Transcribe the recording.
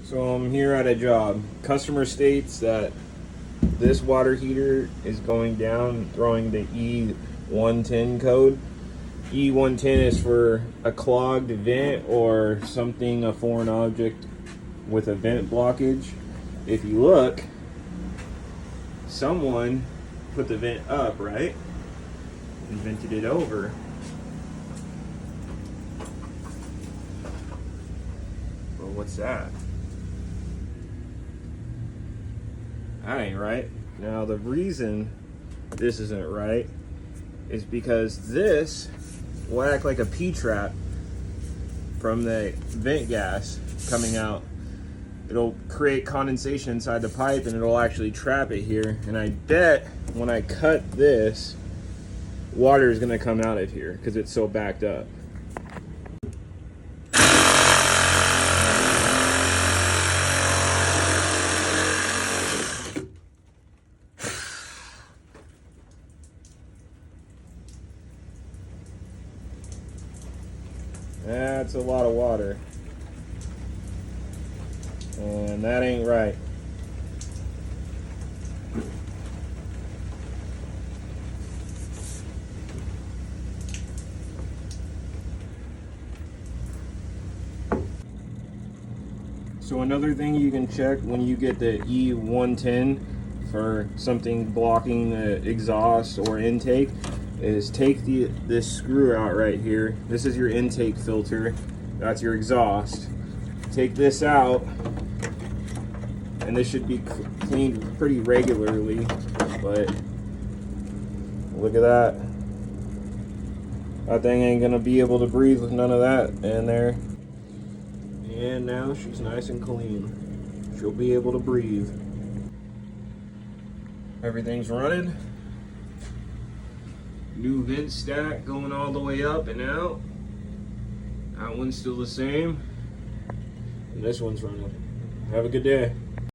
So I'm here at a job. Customer states that this water heater is going down, throwing the E110 code. E110 is for a clogged vent or something, a foreign object with a vent blockage. If you look, someone put the vent up, right? And vented it over. Well, what's that? That ain't right. Now the reason this isn't right is because this will act like a P-trap from the vent gas coming out. It'll create condensation inside the pipe and it'll actually trap it here. And I bet when I cut this, water is gonna come out of here because it's so backed up. That's a lot of water. And that ain't right. So another thing you can check when you get the E110 for something blocking the exhaust or intake is take this screw out right here. This is your intake filter. That's your exhaust. Take this out, and this should be cleaned pretty regularly, but look at that. That thing ain't gonna be able to breathe with none of that in there. And now she's nice and clean. She'll be able to breathe. Everything's running. New vent stack going all the way up and out. That one's still the same. And this one's running. Have a good day.